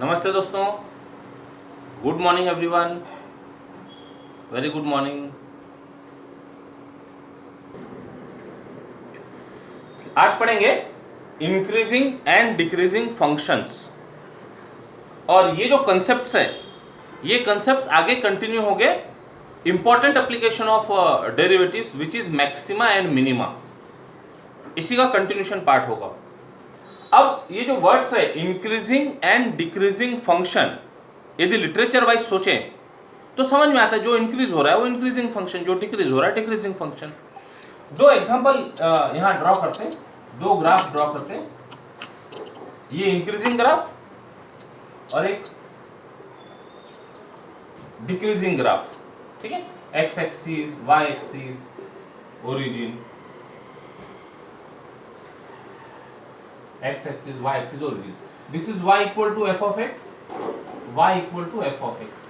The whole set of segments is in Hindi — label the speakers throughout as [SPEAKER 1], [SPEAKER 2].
[SPEAKER 1] नमस्ते दोस्तों, good morning everyone, very good morning. आज पढ़ेंगे इंक्रीजिंग एंड डिक्रीजिंग फंक्शंस। और ये जो कंसेप्ट्स है, ये कंसेप्ट्स आगे कंटिन्यू हो गए। Important application of derivatives which is maxima and minima, इसी का कंटिन्यूशन पार्ट होगा। अब ये जो वर्ड्स है इंक्रीजिंग एंड डिक्रीजिंग फंक्शन, यदि लिटरेचर वाइज सोचें तो समझ में आता है जो इंक्रीज हो रहा है वो इंक्रीजिंग फंक्शन, जो डिक्रीज हो रहा है डिक्रीजिंग फंक्शन। दो एग्जांपल यहां ड्रॉ करते हैं, दो ग्राफ ड्रॉ करते हैं। ये इंक्रीजिंग ग्राफ और एक डिक्रीजिंग ग्राफ, ठीक है। X axis, y axis, origin, x axis, y axis, origin. This is y equal to f of x, y equal to f of x.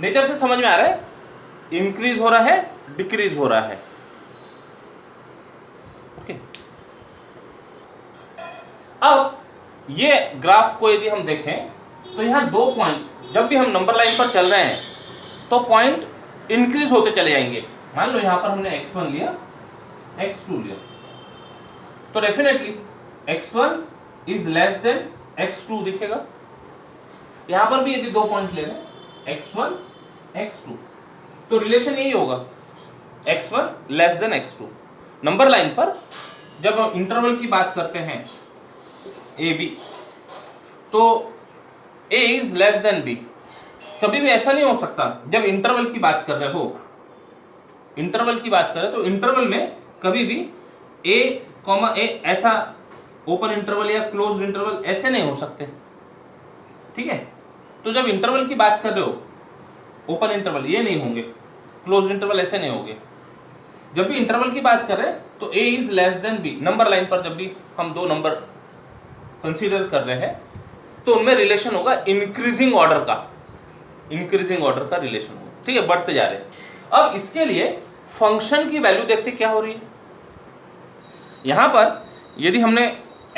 [SPEAKER 1] Nature से समझ में आ रहा है इंक्रीज हो रहा है, डिक्रीज हो रहा है। ओके, अब ये ग्राफ को यदि हम देखें तो यहां दो पॉइंट, जब भी हम नंबर लाइन पर चल रहे हैं तो पॉइंट इंक्रीज होते चले जाएंगे। मान लो यहां पर हमने x1 लिया, x2 लिया, तो definitely x1 is less then x2 दिखेगा। यहां पर भी यदि दो पॉइंट ले लें x1 x2, तो रिलेशन यही होगा x1 less than x2। Number line पर जब हम इंटरवल की बात करते हैं ए बी, तो a is less then b। कभी भी ऐसा नहीं हो सकता जब इंटरवल की बात कर रहे हो, इंटरवल की बात करें तो इंटरवल में कभी भी a कॉमा a ऐसा ओपन इंटरवल या क्लोज्ड इंटरवल ऐसे नहीं हो सकते, ठीक है। तो जब इंटरवल की बात कर रहे हो ओपन इंटरवल ये नहीं होंगे, क्लोज्ड इंटरवल ऐसे नहीं होंगे। जब भी इंटरवल की बात कर रहे हैं तो a is less then b। Number line पर जब भी हम दो नंबर कंसीडर कर रहे हैं तो उनमें रिलेशन होगा इंक्रीजिंग ऑर्डर का, इंक्रीजिंग ऑर्डर का रिलेशन होगा, ठीक है, बढ़ते जा रहे हैं। अब इसके लिए फंक्शन की वैल्यू देखते क्या हो रही है। यहां पर यदि हमने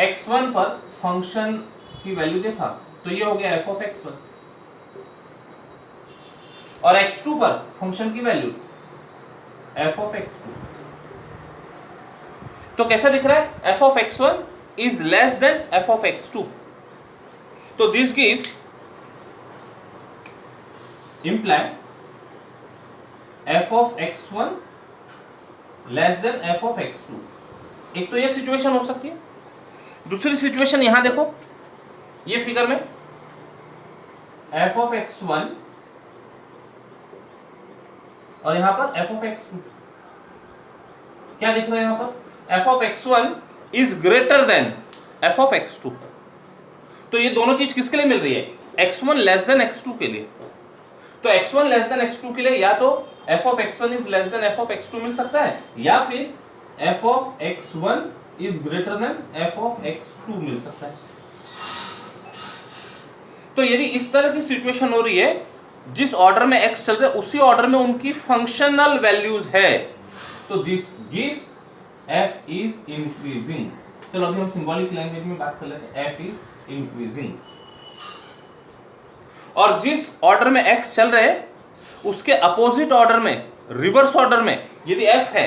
[SPEAKER 1] x1 पर फंक्शन की वैल्यू देखा तो ये हो गया f of x1, और x2 पर फंक्शन की वैल्यू f of x2। तो कैसा दिख रहा है, f of x1 is less than f of x2। तो this gives imply f of x1 less than f of x2। एक तो ये सिचुएशन हो सकती है। दूसरी सिचुएशन यहां देखो, ये फिगर में f of x1 और यहां पर f of x2, क्या दिख रहा है यहां पर, f of x1 is greater then f of x2। तो ये दोनों चीज किसके लिए मिल रही है, x1 लेस देन x2 के लिए। तो x1 लेस देन x2 के लिए या तो f of x1 is less than f of x2 मिल सकता है, या फिर f of x1 is greater then f of x2 मिल सकता है। तो यदि इस तरह की सिचुएशन हो रही है, जिस ऑर्डर में x चल रहा है उसी ऑर्डर में उनकी फंक्शनल वैल्यूज है, तो this gives f is increasing. चलो अभी हम सिंबॉलिक लैंग्वेज में बात कर लेते हैं, f इज इंक्रीजिंग। और जिस ऑर्डर में x चल रहे हैं उसके अपोजिट ऑर्डर में, रिवर्स ऑर्डर में यदि f है,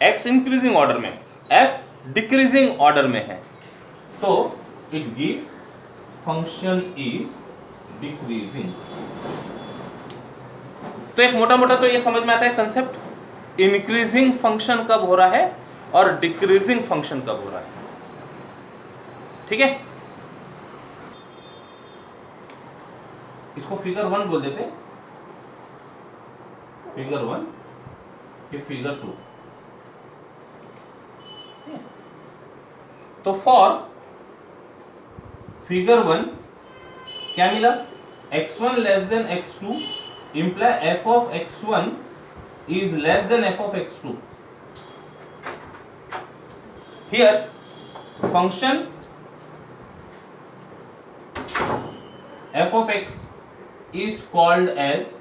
[SPEAKER 1] x इंक्रीजिंग ऑर्डर में, f डिक्रीजिंग ऑर्डर में है, तो it gives function is decreasing. तो एक मोटा मोटा तो ये समझ में आता है कंसेप्ट, इंक्रीजिंग फंक्शन कब हो रहा है और डिक्रीजिंग फंक्शन कब हो रहा है, ठीक है। इसको फिगर 1 बोल देते, फिगर 1, फिर फिगर 2। तो फॉर फिगर 1 क्या मिला, x1 less than x2 imply f of x1 is less than f of x2। Here function f of x is called as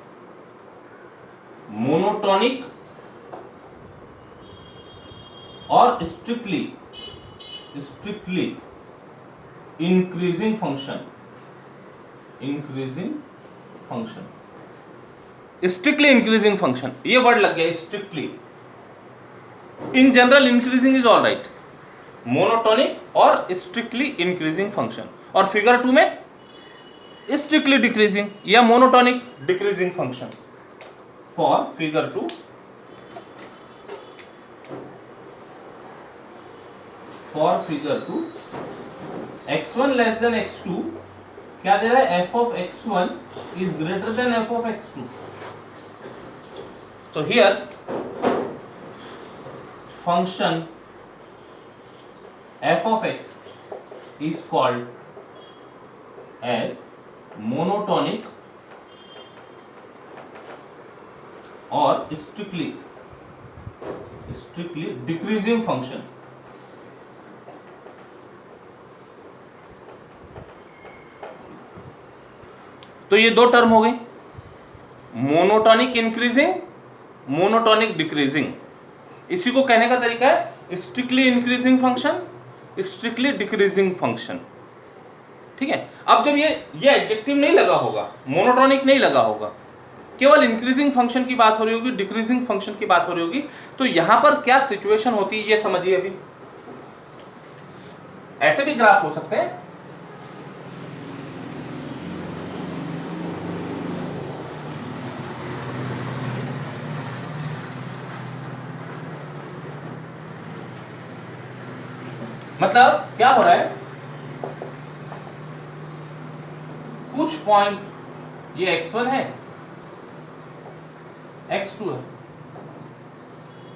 [SPEAKER 1] monotonic और strictly increasing function। Increasing function, strictly increasing function, ये वर्ड लग गया strictly. In general increasing is all right, monotonic और स्ट्रिक्टली इंक्रीजिंग फंक्शन। और फिगर 2 में स्ट्रिक्टली डिक्रीजिंग या monotonic decreasing function. For figure 2 x1 less than x2 क्या दे रहा है, f of x1 is greater then f of x2। तो here function f of x is called as monotonic or strictly decreasing function। तो ये दो टर्म हो गई, मोनोटोनिक इंक्रीजिंग, मोनोटोनिक डिक्रीजिंग। इसी को कहने का तरीका है strictly increasing function, strictly decreasing function. ठीक है, अब जब ये एडजेक्टिव नहीं लगा होगा, मोनोटोनिक नहीं लगा होगा, केवल इंक्रीजिंग फंक्शन की बात हो रही होगी, डिक्रीजिंग फंक्शन की बात हो रही होगी, तो यहां पर क्या सिचुएशन होती है ये समझिए। अभी ऐसे भी ग्राफ हो सकते हैं, मतलब क्या हो रहा है, कुछ पॉइंट ये x1 है, x2 है,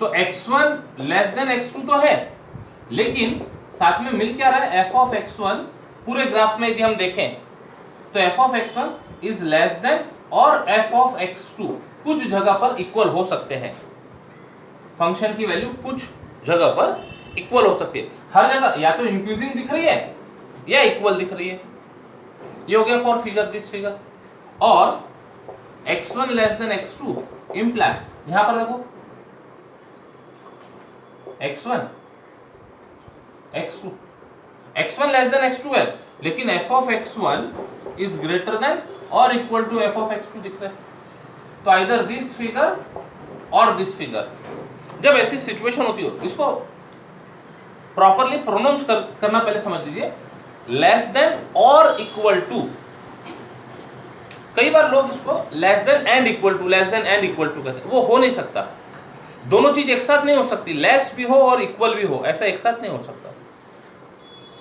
[SPEAKER 1] तो x1 लेस देन x2 तो है, लेकिन साथ में मिल क्या रहा है, f of x1 पूरे ग्राफ में यदि हम देखें तो f of x1 is less than और f of x2 कुछ जगह पर इक्वल हो सकते हैं। फंक्शन की वैल्यू कुछ जगह पर इक्वल हो सकती है, हर जगह या तो इंक्रीजिंग दिख रही है या इक्वल दिख रही है। ये हो गया फॉर फिगर, दिस फिगर। और x1 less than x2 imply, यहां पर देखो x1 x1 less than x2 है, लेकिन f of x1 is greater than और equal to f of x2 दिख रहा है। तो either this figure or this figure. जब ऐसी सिचुएशन होती हो, इसको प्रॉपरली प्रोनाउंस करना पहले समझ लीजिए, लेस देन और इक्वल टू। कई बार लोग इसको less than and equal to कहते हैं, वो हो नहीं सकता। दोनों चीज एक साथ नहीं हो सकती, लेस भी हो और इक्वल भी हो, ऐसा एक साथ नहीं हो सकता।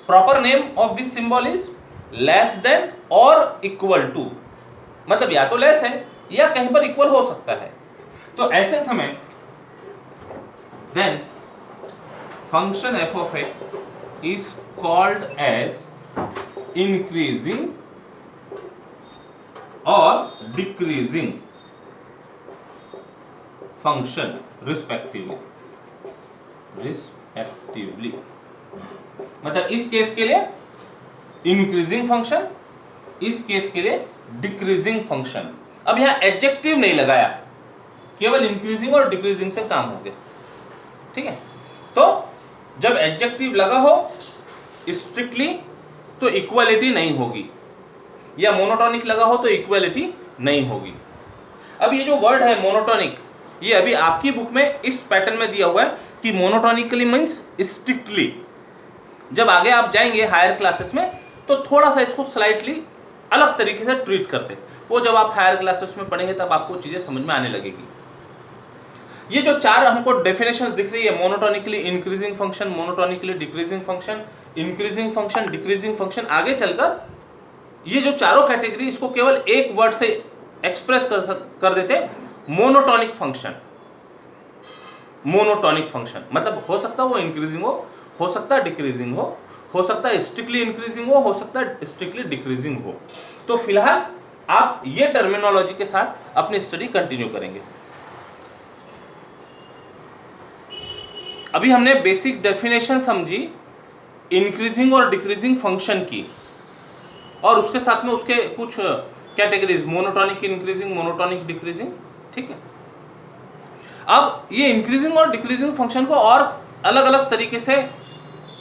[SPEAKER 1] Proper name of this symbol is less than और इक्वल टू, मतलब या तो लेस है या कहीं पर इक्वल हो सकता है। तो ऐसे समय then function f of x is called as increasing or decreasing function respectively। मतलब इस केस के लिए इंक्रीजिंग फंक्शन, इस केस के लिए डिक्रीजिंग फंक्शन। अब यहां एडजेक्टिव नहीं लगाया, केवल इंक्रीजिंग और डिक्रीजिंग से काम हो गया। ठीक है, तो जब एडजेक्टिव लगा हो स्ट्रिक्टली तो इक्वालिटी नहीं होगी, या मोनोटोनिक लगा हो तो इक्वालिटी नहीं होगी। अब ये जो वर्ड है मोनोटोनिक, ये अभी आपकी बुक में इस पैटर्न में दिया हुआ है कि मोनोटोनिकली मीन्स स्ट्रिक्टली। जब आगे आप जाएंगे हायर क्लासेस में तो थोड़ा सा इसको स्लाइटली अलग तरीके से ट्रीट करते, वो जब आप हायर क्लासेस में पढ़ेंगे तब आपको चीजें समझ में आने लगेगी। ये जो चार हमको डेफिनेशन दिख रही है, monotonically increasing function, monotonically decreasing function, increasing function, decreasing function, आगे चलकर ये जो चारों कैटेगरी इसको केवल एक वर्ड से एक्सप्रेस कर देते, मोनोटोनिक फंक्शन। मोनोटोनिक फंक्शन मतलब हो सकता है वो इंक्रीजिंग हो सकता है डिक्रीजिंग हो सकता है स्ट्रिक्टली इंक्रीजिंग हो सकता है स्ट्रिक्टली डिक्रीजिंग हो। तो फिलहाल आप ये टर्मिनोलॉजी के साथ अपनी स्टडी कंटिन्यू करेंगे। अभी हमने बेसिक डेफिनेशन समझी इंक्रीजिंग और डिक्रीजिंग फंक्शन की, और उसके साथ में उसके कुछ categories, monotonic increasing, monotonic decreasing. ठीक है, अब ये इंक्रीजिंग और डिक्रीजिंग फंक्शन को और अलग अलग तरीके से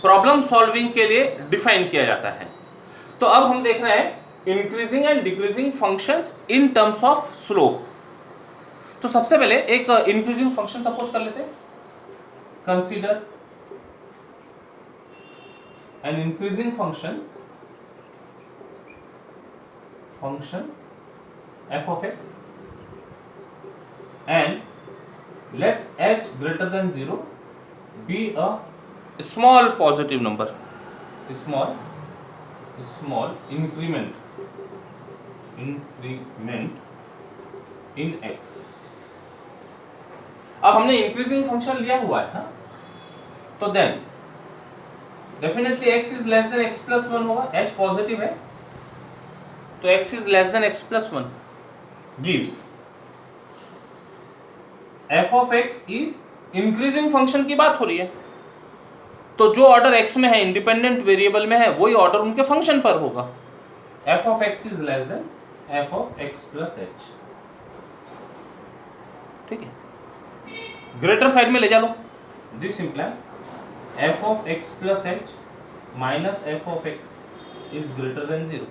[SPEAKER 1] प्रॉब्लम सॉल्विंग के लिए डिफाइन किया जाता है। तो अब हम देख रहे हैं increasing and decreasing functions in terms of slope. तो सबसे पहले एक इंक्रीजिंग फंक्शन सपोज कर लेते हैं। Consider an increasing function f of x and let h greater than 0 be a small positive number, small increment in x। अब हमने इंक्रीजिंग फंक्शन लिया हुआ है ना, तो then definitely x is less than x plus 1 होगा। h पॉजिटिव है तो x is less than x plus 1 gives f of x is increasing function की बात हो रही है, तो जो ऑर्डर x में है इंडिपेंडेंट वेरिएबल में है वही ऑर्डर उनके फंक्शन पर होगा। f of x is less than f of x plus h। ठीक है, ग्रेटर साइड में ले जा लो। This imply f of x plus h minus f of x is greater than 0।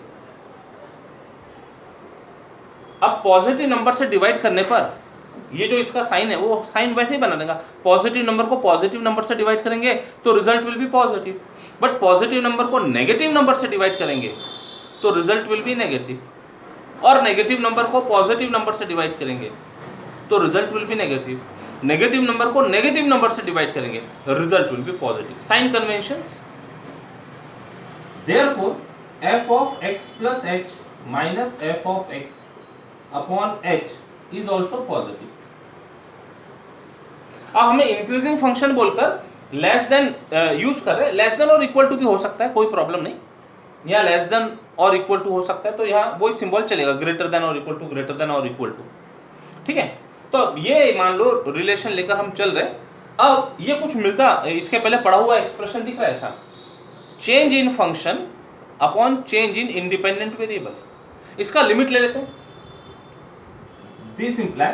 [SPEAKER 1] अब पॉजिटिव नंबर से डिवाइड करने पर ये जो इसका साइन है वो साइन वैसे ही बना देगा। पॉजिटिव नंबर को पॉजिटिव नंबर से डिवाइड करेंगे तो result will be positive, but positive number को नेगेटिव नंबर से डिवाइड करेंगे तो रिजल्ट विल बी नेगेटिव, और नेगेटिव नंबर को पॉजिटिव नंबर से डिवाइड करेंगे तो result will be negative. Negative number को नेगेटिव नंबर से डिवाइड करेंगे result will be positive. Sign conventions. Therefore f of x plus h minus f of x upon h is also positive। अब हमें इंक्रीजिंग फंक्शन बोलकर लेस देन यूज कर रहे हैं। लेस देन और इक्वल टू भी हो सकता है, कोई प्रॉब्लम नहीं। यहाँ लेस देन और इक्वल टू हो सकता है तो यहाँ वही सिंबल चलेगा, ग्रेटर देन और इक्वल टू, ग्रेटर देन और इक्वल टू। ठीक है, तो ये मान लो रिलेशन लेकर हम चल रहे। अब ये कुछ मिलता, इसके पहले पढ़ा हुआ एक्सप्रेशन दिख रहा है ऐसा, change in function upon change in independent variable. इसका लिमिट ले लेते हैं। This imply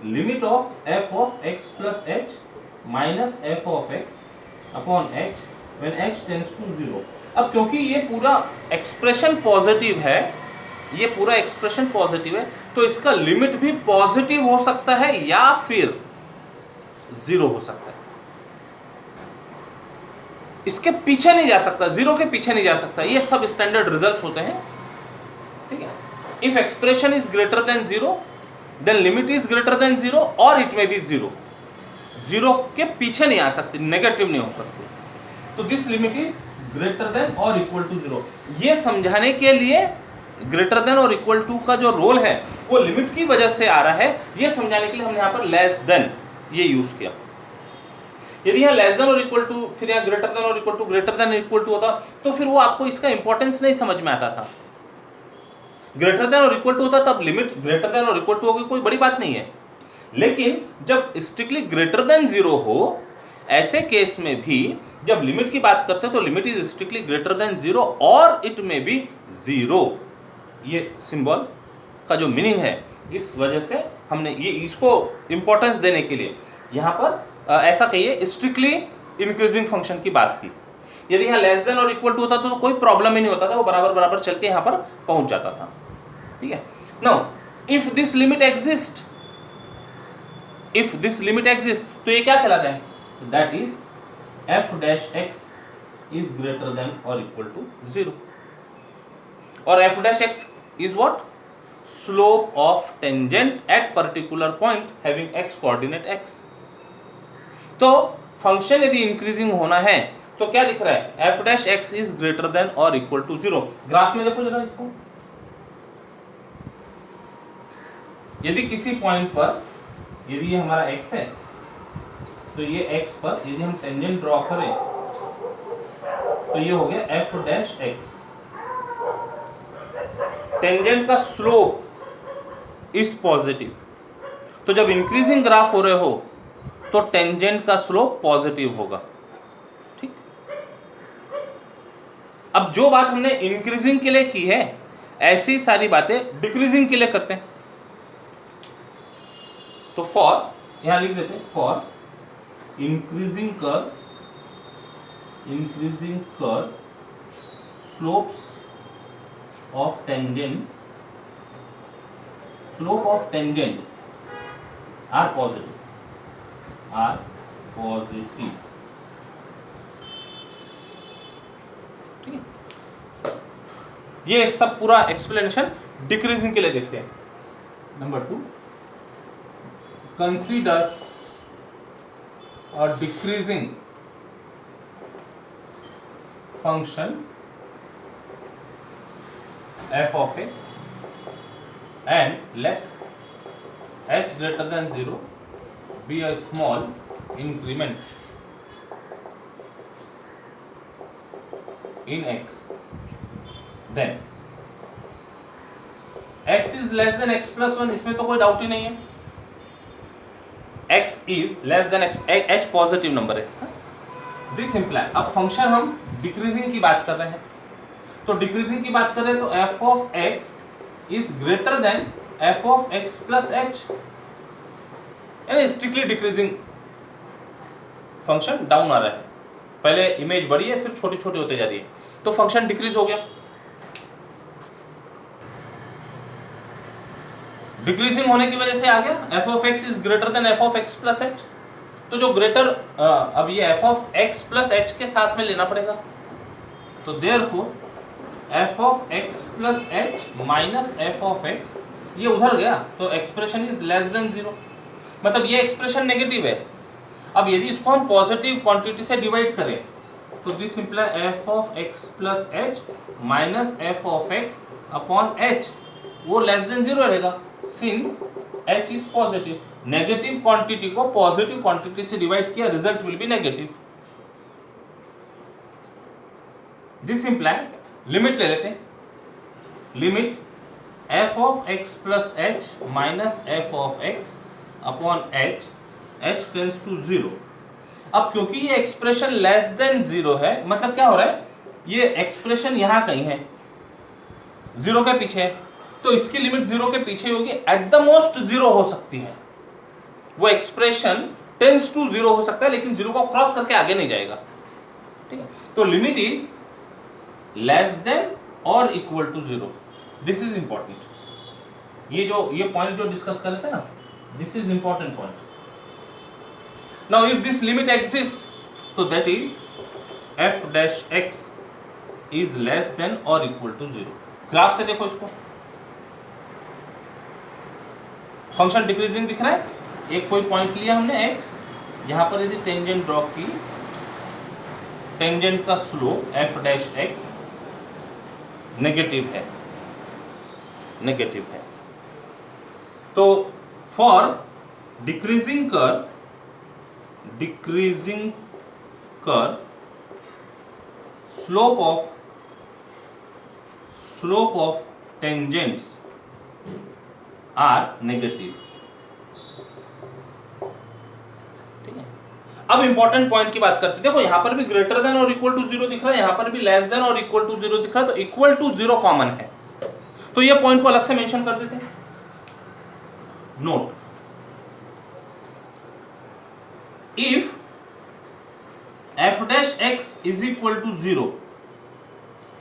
[SPEAKER 1] limit of f of x plus h minus f of x upon h when h tends to 0। अब क्योंकि ये पूरा एक्सप्रेशन पॉजिटिव है, ये पूरा एक्सप्रेशन पॉजिटिव है, तो इसका लिमिट भी पॉजिटिव हो सकता है या फिर 0 हो सकता है। इसके पीछे नहीं जा सकता, 0 के पीछे नहीं जा सकता। ये सब स्टैंडर्ड रिजल्ट्स होते हैं। ठीक है, if expression is greater than 0 then limit is greater than 0 और इट में बी 0। 0 के पीछे नहीं आ सकती, नेगेटिव नहीं हो सकती। तो this limit is greater than और इक्वल टू 0। ये समझाने के लिए ग्रेटर देन और इक्वल टू का जो रोल है वो लिमिट की वजह से आ रहा है। ये समझाने के लिए हमने यहाँ पर लेस देन ये यूज किया। यदि यहाँ लेस देन और इक्वल टू, फिर यहाँ ग्रेटर देन और equal to, greater than equal to होता तो फिर वो आपको इसका इंपॉर्टेंस नहीं समझ में आता था। ग्रेटर देन और इक्वल टू होता तब लिमिट ग्रेटर देन और इक्वल टू होगी, कोई बड़ी बात नहीं है। लेकिन जब स्ट्रिक्टली ग्रेटर देन 0 हो, ऐसे केस में भी जब लिमिट की बात करते हैं तो limit is strictly greater than 0 और इट में बी 0। ये सिंबल का जो मीनिंग है, इस वजह से हमने ये इसको इंपॉर्टेंस देने के लिए यहाँ पर ऐसा कहिए स्ट्रिक्टली इंक्रीजिंग फंक्शन की बात की। यदि यहाँ लेस देन और इक्वल टू होता तो कोई प्रॉब्लम ही नहीं होता था, वो बराबर बराबर चल के यहाँ पर पहुंच जाता था। ठीक है, now if this limit exist, if this limit exist तो ये क्या कहलाता है? That is f dash x is greater than और इक्वल टू 0। और f dash x is what? Slope of tangent at particular point having x coordinate x। तो फंक्शन यदि इंक्रीजिंग होना है तो क्या दिख रहा है? f dash x is greater than और इक्वल टू 0। ग्राफ में देखो जरा इसको। यदि किसी पॉइंट पर, यदि ये हमारा x है तो ये x पर यदि हम टेंजेंट ड्रॉ करें तो ये हो गया f डैश x। टेंजेंट का स्लोप इज पॉजिटिव, तो जब इंक्रीजिंग ग्राफ हो रहे हो तो टेंजेंट का स्लोप पॉजिटिव होगा। ठीक, अब जो बात हमने इंक्रीजिंग के लिए की है ऐसी सारी बातें डिक्रीजिंग के लिए करते हैं। तो फॉर, यहां लिख देते हैं, for increasing curve slopes of tangent, slope of tangents are positive, are positive. ठीक है, ये सब पूरा एक्सप्लेनेशन डिक्रीजिंग के लिए देखते हैं. Number 2, consider a decreasing function f of x and let h greater than 0 be a small increment in x, then x is less than x plus 1. इसमें तो कोई डाउट ही नहीं है. x is less than x, h positive number है. दिस इम्प्लाई, अब फंक्शन हम डिक्रीजिंग की बात कर रहे हैं, तो डिक्रीजिंग की बात कर रहे हैं तो f of x is greater then f of x plus h, यानी स्ट्रिक्टली डिक्रीजिंग फंक्शन डाउन आ रहा है. पहले इमेज बड़ी है, फिर छोटी छोटी होते जा रही है, तो फंक्शन डिक्रीज हो गया. डिक्रीजिंग होने की वजह से आ गया f of x is greater then f of x plus h. तो जो ग्रेटर, अब ये f of x plus h के साथ में लेना पड़ेगा, तो therefore f of x plus h minus f of x, ये उधर गया तो एक्सप्रेशन इज लेस देन 0, मतलब ये एक्सप्रेशन नेगेटिव है. अब यदि इसको हम पॉजिटिव क्वांटिटी से डिवाइड करें तो this imply f of x plus h minus f of x upon h, वो लेस देन 0 रहेगा since h is positive. Negative quantity को पॉजिटिव क्वांटिटी से डिवाइड किया, result will be negative. This imply, limit ले लेते हैं, limit f of x plus h minus f of x upon h, h tends to 0. अब क्योंकि ये एक्सप्रेशन लेस देन 0 है, मतलब क्या हो रहा है, ये एक्सप्रेशन यहां कहीं है, 0 के पीछे है, तो इसकी लिमिट 0 के पीछे होगी, एट द मोस्ट 0 हो सकती है. वो एक्सप्रेशन टेंड्स टू 0 हो सकता है, लेकिन 0 को क्रॉस करके आगे नहीं जाएगा. ठीक है, तो लिमिट इज लेस देन और equal to 0. This is important. ये पॉइंट जो डिस्कस कर रहे थे ना, this is important point. Now if this limit exist, तो that is f dash x is less than और इक्वल टू 0. ग्राफ से देखो इसको, फंक्शन डिक्रीजिंग दिख रहा है. एक कोई पॉइंट लिया हमने x, यहां पर यदि टेंजेंट ड्रॉ की, टेंजेंट का slope f dash x negative है, नेगेटिव है. तो for decreasing curve, decreasing curve, slope of tangents are negative. ठीक है, अब इंपॉर्टेंट पॉइंट की बात करते हैं. देखो यहां पर भी ग्रेटर देन और इक्वल टू 0 दिख रहा है, यहां पर भी लेस देन और इक्वल टू 0 दिख रहा है, तो इक्वल टू 0 कॉमन है, तो ये पॉइंट को अलग से मेंशन कर देते हैं. Note, if f dash x is equal to 0,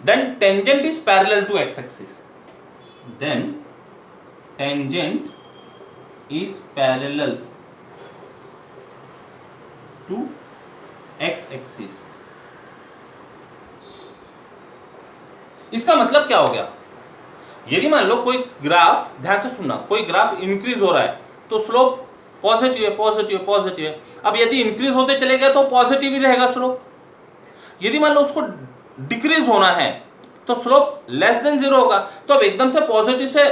[SPEAKER 1] then tangent is parallel to x axis. Then tangent is parallel to x axis. इसका मतलब क्या हो गया, यदि मान लो कोई ग्राफ, ध्यान से सुनना, कोई ग्राफ इंक्रीज हो रहा है तो स्लोप पॉजिटिव है, पॉजिटिव है, पॉजिटिव है. अब यदि इंक्रीज होते चले गए तो पॉजिटिव ही रहेगा स्लोप. यदि मान लो उसको डिक्रीज होना है तो स्लोप लेस देन 0 होगा, तो अब एकदम से पॉजिटिव से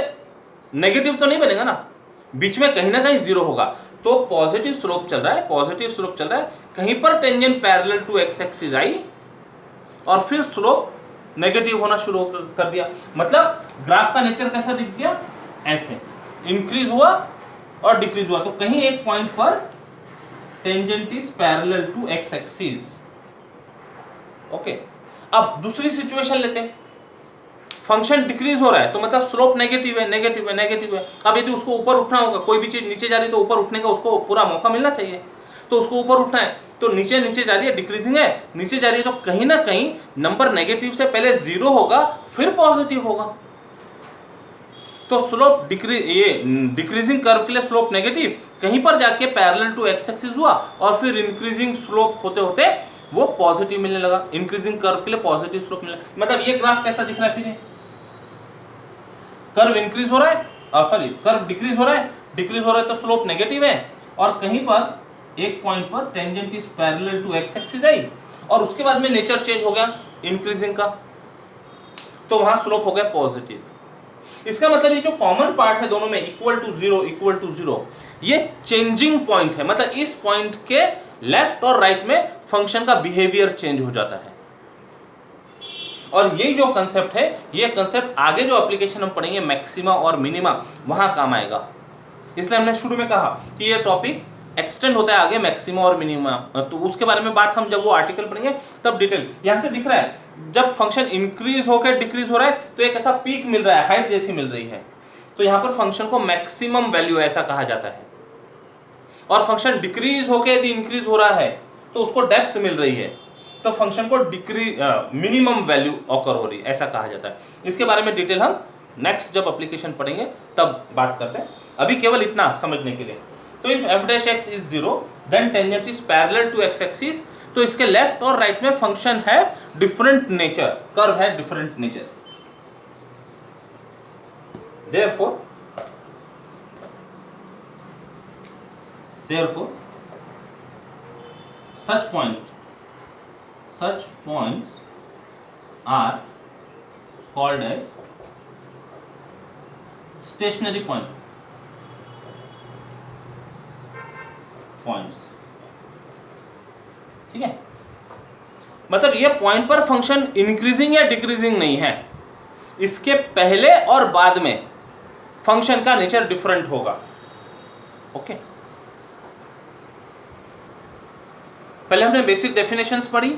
[SPEAKER 1] नेगेटिव तो नहीं बनेगा ना, बीच में कहीं ना कहीं 0 होगा. तो पॉजिटिव स्लोप चल रहा है, पॉजिटिव स्लोप चल रहा है, कहीं पर tangent parallel to x axis आई और फिर स्लोप नेगेटिव होना शुरू कर दिया. मतलब ग्राफ का नेचर कैसा दिख गया, ऐसे इंक्रीज हुआ और डिक्रीज हुआ, तो कहीं एक पॉइंट पर tangent is parallel to x axis. Okay, अब दूसरी सिचुएशन लेते हैं. फंक्शन डिक्रीज हो रहा है तो मतलब स्लोप नेगेटिव है, नेगेटिव है, नेगेटिव है. अब यदि उसको ऊपर उठना होगा, कोई भी चीज नीचे जा रही है तो ऊपर उठने का उसको पूरा मौका मिलना चाहिए, तो उसको ऊपर उठना है, तो नीचे नीचे जा रही है, डिक्रीजिंग है, नीचे जा रही है, तो कहीं ना कहीं नंबर नेगेटिव से पहले 0 होगा फिर पॉजिटिव होगा. तो स्लोप डिक्रीजिंग कर्व के लिए स्लोप नेगेटिव, कहीं पर जाके पैरेलल टू एक्स एक्सिस हुआ और फिर इंक्रीजिंग स्लोप होते होते वो पॉजिटिव मिलने लगा, इंक्रीजिंग कर्व के लिए पॉजिटिव स्लोप मिलने लगा। मतलब ये ग्राफ कैसा दिख रहा है, फिर कर्व इंक्रीज हो रहा है, सॉरी कर्व डिक्रीज हो रहा है तो स्लोप नेगेटिव है, और कहीं पर एक पॉइंट पर tangent is parallel to x axis आई और उसके बाद में नेचर चेंज हो गया इंक्रीजिंग का, तो वहां स्लोप हो गया पॉजिटिव। इसका मतलब ये जो कॉमन पार्ट है दोनों में इक्वल टू जीरो, ये चेंजिंग पॉइंट है, मतलब इस पॉइंट के लेफ्ट और राइट में फंक्शन का बिहेवियर चेंज हो जाता है। और ये जो कंसेप्ट है, ये कंसेप्ट आगे जो एप्लीकेशन हम पढ़ेंगे मैक्सिमा और मिनिमा, वहां काम आएगा। इसलिए हमने शुरू में कहा कि ये टॉपिक एक्सटेंड होता है आगे मैक्सिमा और मिनिमा, तो उसके बारे में बात हम जब वो आर्टिकल पढ़ेंगे तब डिटेल। यहां से दिख रहा है जब फंक्शन इंक्रीज होकर डिक्रीज हो रहा है तो एक ऐसा पीक मिल रहा है, हाइट जैसी मिल रही है, तो यहां पर फंक्शन को मैक्सिमम वैल्यू ऐसा कहा जाता है। और फंक्शन डिक्रीज होकर यदि इंक्रीज हो रहा है तो उसको डेप्थ मिल रही है, तो फंक्शन को मिनिमम वैल्यू ऑकर हो रही है, ऐसा कहा जाता है। इसके बारे में डिटेल हम नेक्स्ट जब एप्लीकेशन पढ़ेंगे तब बात करते हैं, अभी केवल इतना समझने के लिए। तो if f dash x is 0 then tangent is parallel to x axis, तो इसके लेफ्ट और राइट में फंक्शन है डिफरेंट नेचर, कर्व है different nature. Therefore such points are called as stationary points, ठीक है। मतलब ये पॉइंट पर फंक्शन इंक्रीजिंग या डिक्रीजिंग नहीं है, इसके पहले और बाद में फंक्शन का नेचर डिफरेंट होगा। ओके, पहले हमने बेसिक डेफिनेशंस पढ़ी,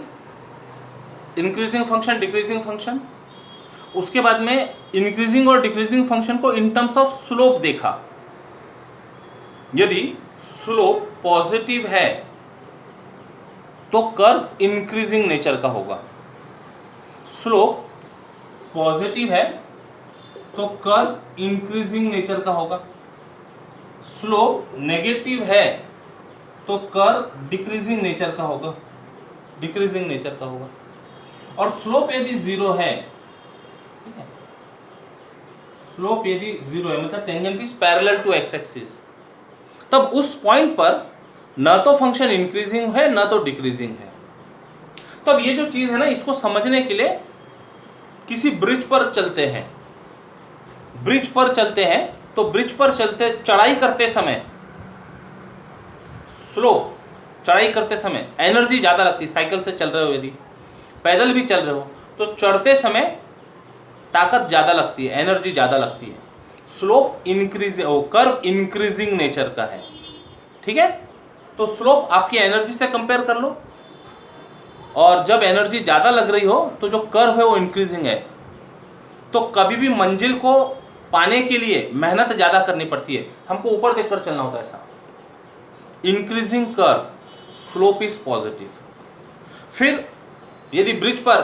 [SPEAKER 1] इंक्रीजिंग फंक्शन, डिक्रीजिंग फंक्शन, उसके बाद में इंक्रीजिंग और डिक्रीजिंग फंक्शन को इन टर्म्स ऑफ स्लोप देखा। यदि स्लोप पॉजिटिव है तो कर्व इंक्रीजिंग नेचर का होगा, स्लोप पॉजिटिव है तो कर्व इंक्रीजिंग नेचर का होगा, स्लोप नेगेटिव है तो कर्व डिक्रीजिंग नेचर का होगा, और स्लोप यदि जीरो है, ठीक है, स्लोप यदि जीरो है मतलब tangent is parallel to x axis, तब उस पॉइंट पर न तो फंक्शन इंक्रीजिंग है न तो डिक्रीजिंग है। तो अब ये जो चीज है ना, इसको समझने के लिए किसी ब्रिज पर चलते हैं, तो ब्रिज पर चलते चढ़ाई करते समय चढ़ाई करते समय एनर्जी ज़्यादा लगती है। साइकिल से चल रहे हो, यदि पैदल भी चल रहे हो तो चढ़ते समय ताकत ज़्यादा लगती है, एनर्जी ज़्यादा लगती है। स्लोप कर्व इंक्रीजिंग नेचर का है, ठीक है। तो स्लोप आपकी एनर्जी से कंपेयर कर लो, और जब एनर्जी ज़्यादा लग रही हो तो जो कर्व है वो इंक्रीजिंग है, तो कभी भी मंजिल को पाने के लिए मेहनत ज़्यादा करनी पड़ती है, हमको ऊपर देखकर चलना होता है। ऐसा increasing curve, slope is positive. फिर यदि ब्रिज पर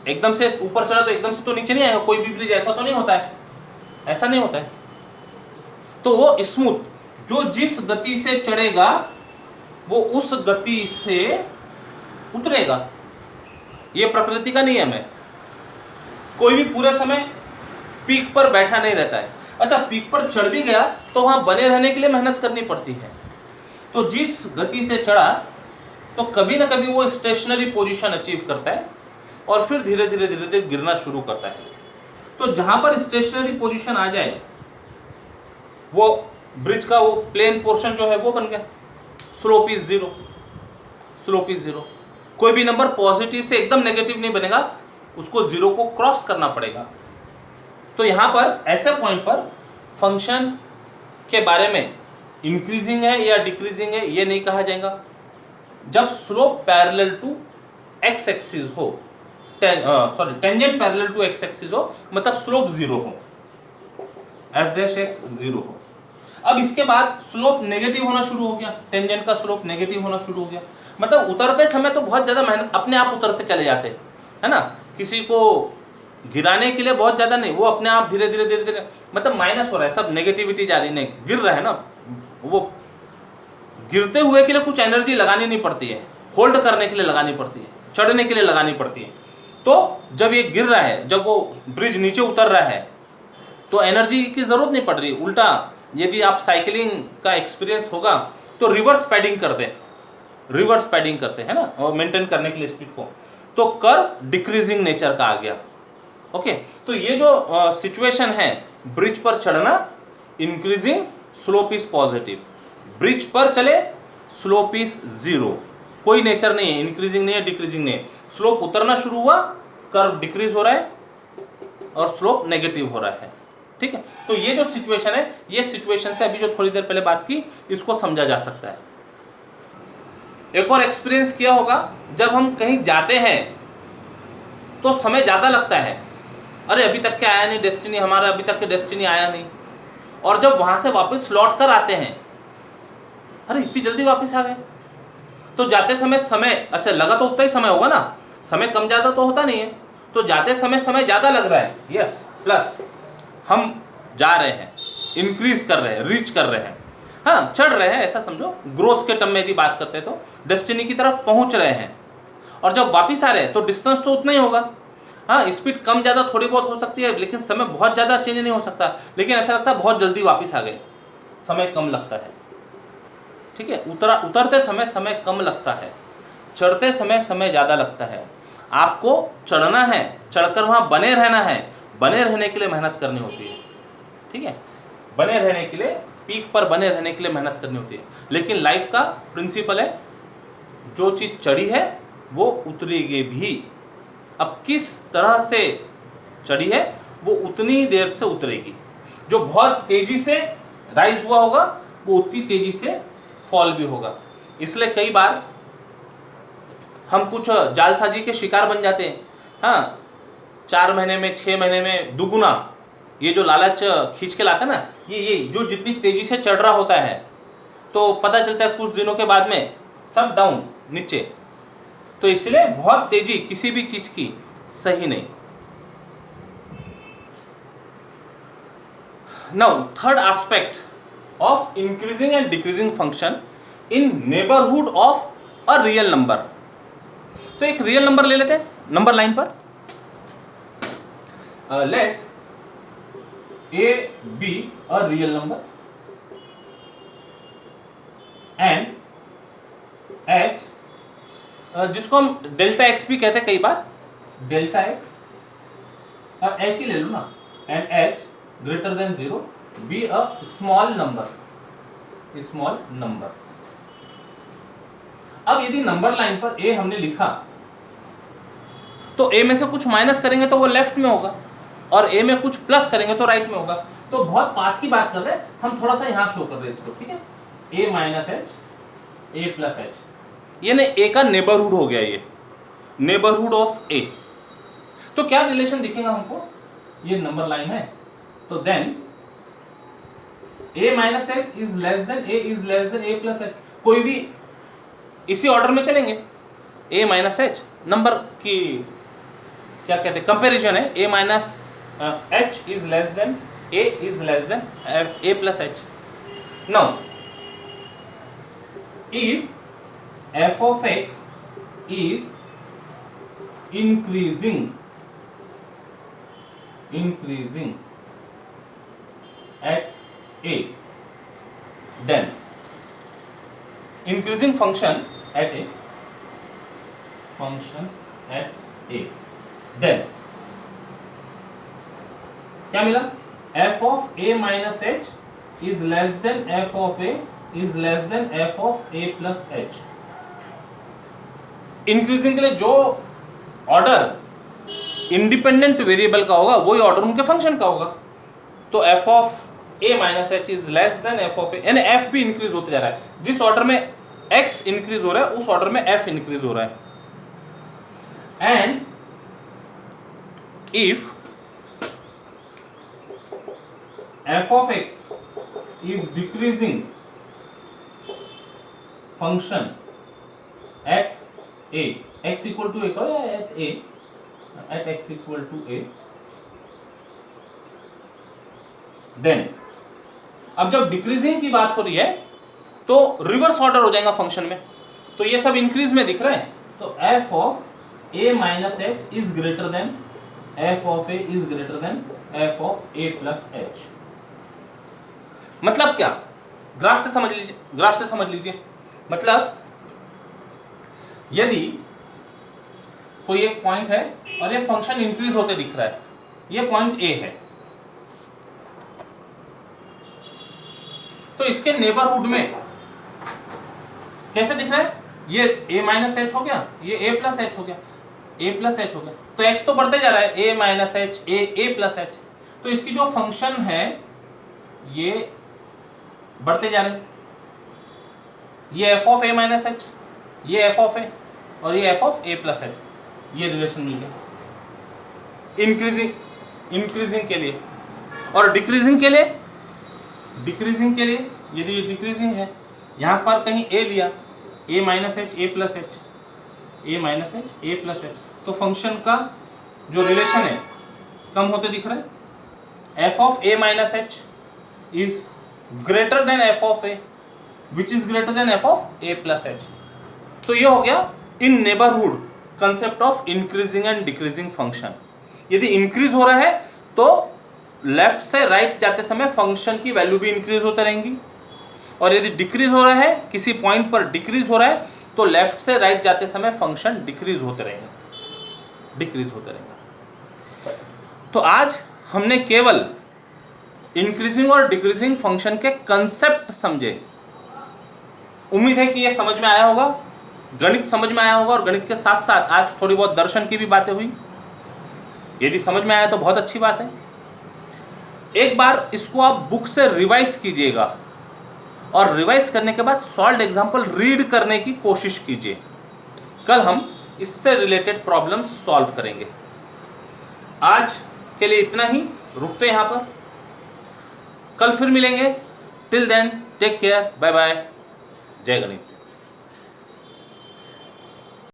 [SPEAKER 1] एकदम से ऊपर चढ़ा तो एकदम से तो नीचे नहीं आएगा, कोई भी ब्रिज ऐसा तो नहीं होता है, ऐसा नहीं होता है। तो वो स्मूथ, जो जिस गति से चढ़ेगा वो उस गति से उतरेगा, ये प्रकृति का नियम है। कोई भी पूरे समय पीक पर बैठा नहीं रहता है। अच्छा, पीक पर चढ़ भी गया तो वहां बने रहने के लिए मेहनत करनी पड़ती है। तो जिस गति से चढ़ा तो कभी ना कभी वो स्टेशनरी पोजीशन अचीव करता है और फिर धीरे धीरे गिरना शुरू करता है। तो जहां पर स्टेशनरी पोजीशन आ जाए, वो ब्रिज का वो प्लेन पोर्शन जो है वो बन गया, स्लोप इज जीरो। कोई भी नंबर पॉजिटिव से एकदम नेगेटिव नहीं बनेगा, उसको जीरो को क्रॉस करना पड़ेगा। तो यहां पर ऐसे पॉइंट पर फंक्शन के बारे में इंक्रीजिंग है या डिक्रीजिंग है ये नहीं कहा जाएगा। जब slope parallel to x axis हो, tangent parallel to x axis हो, मतलब स्लोप जीरो हो, एफ डैश एक्स जीरो हो। अब इसके बाद स्लोप नेगेटिव होना शुरू हो गया, टेंजेंट का स्लोप नेगेटिव होना शुरू हो गया, मतलब उतरते समय तो बहुत ज्यादा मेहनत, अपने आप उतरते चले जाते है ना। किसी को गिराने के लिए बहुत ज्यादा नहीं, वो अपने आप धीरे धीरे धीरे धीरे मतलब माइनस हो रहा है, सब नेगेटिविटी जा रही नहीं, गिर रहा है ना। वो गिरते हुए के लिए कुछ एनर्जी लगानी नहीं पड़ती है, होल्ड करने के लिए लगानी पड़ती है, चढ़ने के लिए लगानी पड़ती है। तो जब ये गिर रहा है, जब वो ब्रिज नीचे उतर रहा है, तो एनर्जी की जरूरत नहीं पड़ रही। उल्टा यदि आप साइकिलिंग का एक्सपीरियंस होगा तो रिवर्स पैडिंग करते हैं ना, और मेंटेन करने के लिए स्पीड को, तो कर्व डिक्रीजिंग नेचर का आ गया। ओके, तो ये जो सिचुएशन है, ब्रिज पर चढ़ना increasing, slope is positive, bridge पर चले स्लोप इज जीरो, कोई नेचर नहीं है, इंक्रीजिंग नहीं है, डिक्रीजिंग नहीं है। स्लोप उतरना शुरू हुआ, कर्व डिक्रीज हो रहा है और स्लोप नेगेटिव हो रहा है। ठीक है, तो ये जो सिचुएशन है, ये सिचुएशन से अभी जो थोड़ी देर पहले बात की, इसको समझा जा सकता है। एक और एक्सपीरियंस किया होगा, जब हम कहीं जाते हैं तो समय ज़्यादा लगता है, अरे अभी तक क्या आया नहीं डेस्टिनी, हमारा अभी तक के डेस्टिनी आया नहीं, और जब वहाँ से वापस लौट कर आते हैं, अरे इतनी जल्दी वापस आ गए। तो जाते समय अच्छा लगा तो उतना ही समय होगा ना, समय कम ज़्यादा तो होता नहीं है, तो जाते समय ज़्यादा लग रहा है, यस, प्लस हम जा रहे हैं, इंक्रीज कर रहे हैं, रीच कर रहे हैं, हाँ चढ़ रहे हैं, ऐसा समझो, ग्रोथ के टर्म में यदि बात करते हैं तो डेस्टिनी की तरफ पहुंच रहे हैं। और जब वापस आ रहे हैं तो डिस्टेंस तो उतना ही होगा, हाँ स्पीड कम ज़्यादा थोड़ी बहुत हो सकती है, लेकिन समय बहुत ज़्यादा चेंज नहीं हो सकता, लेकिन ऐसा लगता है बहुत जल्दी वापस आ गए, समय कम लगता है। ठीक है, उतरते समय कम लगता है, चढ़ते समय ज़्यादा लगता है। आपको चढ़ना है, चढ़कर वहाँ बने रहना है, बने रहने के लिए मेहनत करनी होती है। ठीक है, बने रहने के लिए, पीक पर बने रहने के लिए मेहनत करनी होती है। लेकिन लाइफ का प्रिंसिपल है, जो चीज़ चढ़ी है वो उतरेगी भी। अब किस तरह से चढ़ी है वो उतनी देर से उतरेगी। जो बहुत तेजी से राइज हुआ होगा वो उतनी तेजी से फॉल भी होगा। इसलिए कई बार हम कुछ जालसाजी के शिकार बन जाते हैं, हाँ 4 महीने में 6 महीने में दुगुना, ये जो लालच खींच के लाता है ना, ये जो जितनी तेजी से चढ़ रहा होता है, तो पता चलता है कुछ दिनों के बाद में सब डाउन नीचे। तो इसलिए बहुत तेजी किसी भी चीज की सही नहीं। Now third aspect of increasing and decreasing function in neighbourhood of a real number. तो एक रियल नंबर ले लेते हैं, नंबर लाइन पर late a be a real number and h, जिसको हम डेल्टा x भी कहते हैं कई बार, डेल्टा x और h ही ले लो ना, and h greater than 0 be a small number, small number। अब यदि नंबर लाइन पर a हमने लिखा तो a में से कुछ माइनस करेंगे तो वो लेफ्ट में होगा, और a में कुछ प्लस करेंगे तो राइट में होगा। तो बहुत पास की बात कर रहे हैं हम, थोड़ा सा यहां शो कर रहे हैं इसको। ठीक है, a minus H, a plus H, ये ने a का नेबरहुड हो गया, ये नेबरहुड ऑफ a। तो क्या रिलेशन दिखेगा हमको, ये नंबर लाइन है, तो then a minus h is less than a is less than a plus h. कोई भी इसी ऑर्डर में चलेंगे, a माइनस एच नंबर की क्या कहते हैं, कंपेरिजन है, a minus h is less than a is less than a plus h. Now, if f of x is increasing at a, then increasing function at a, then क्या मिला, f of a minus h is less than f of a is less than f of a plus h। Increasing के लिए जो ऑर्डर इंडिपेंडेंट वेरिएबल का होगा वही ऑर्डर उनके फंक्शन का होगा। तो f of a minus h is less than f of a, यानी f भी इंक्रीज होते जा रहा है, जिस ऑर्डर में x इंक्रीज हो रहा है उस ऑर्डर में f इंक्रीज हो रहा है। And if f of x is decreasing function at a, x equal to a, at a, at x equal to a, then अब जब डिक्रीजिंग की बात हो रही है तो रिवर्स ऑर्डर हो जाएगा फंक्शन में, तो ये सब इंक्रीज में दिख रहे हैं, तो F of A minus h is greater then F of A is greater then F of A plus H. मतलब क्या, ग्राफ से समझ लीजिए, मतलब यदि कोई एक पॉइंट है और ये फंक्शन इंक्रीज होते दिख रहा है, ये पॉइंट ए है, तो इसके नेबरहुड में कैसे दिख रहा है, ये a माइनस एच हो गया, ये a प्लस एच हो गया, a प्लस एच हो गया, तो x तो बढ़ते जा रहा है, a minus H a plus H, तो इसकी जो फंक्शन है ये बढ़ते जा रहे हैं, ये f of a minus H, ये f ऑफ a और ये f of a plus H, ये रिलेशन मिल गया इंक्रीजिंग के लिए। और डिक्रीजिंग के लिए यदि ये डिक्रीजिंग है, यहाँ पर कहीं a लिया, a minus H a plus H, a minus H a plus H, तो फंक्शन का जो रिलेशन है कम होते दिख रहा है, f of a minus h is greater then f of a which is greater then f of a plus H. तो ये हो गया इन neighbourhood concept of increasing and decreasing function. यदि इंक्रीज हो रहा है तो लेफ्ट से राइट जाते समय फंक्शन की वैल्यू भी इंक्रीज होते रहेंगी, और यदि डिक्रीज हो रहा है, किसी पॉइंट पर डिक्रीज हो रहा है, तो लेफ्ट से राइट जाते समय फंक्शन डिक्रीज होते रहेंगे। तो आज हमने केवल इंक्रीजिंग और डिक्रीजिंग फंक्शन के कंसेप्ट समझे। उम्मीद है कि यह समझ में आया होगा, गणित समझ में आया होगा, और गणित के साथ साथ आज थोड़ी बहुत दर्शन की भी बातें हुई। यदि समझ में आया तो बहुत अच्छी बात है। एक बार इसको आप बुक से रिवाइज कीजिएगा, और रिवाइज करने के बाद सॉल्व्ड एग्जाम्पल रीड करने की कोशिश कीजिए। कल हम इससे रिलेटेड प्रॉब्लम सॉल्व करेंगे। आज के लिए इतना ही, रुकते हैं यहाँ पर, कल फिर मिलेंगे। Till then take care, bye bye, जय गणित।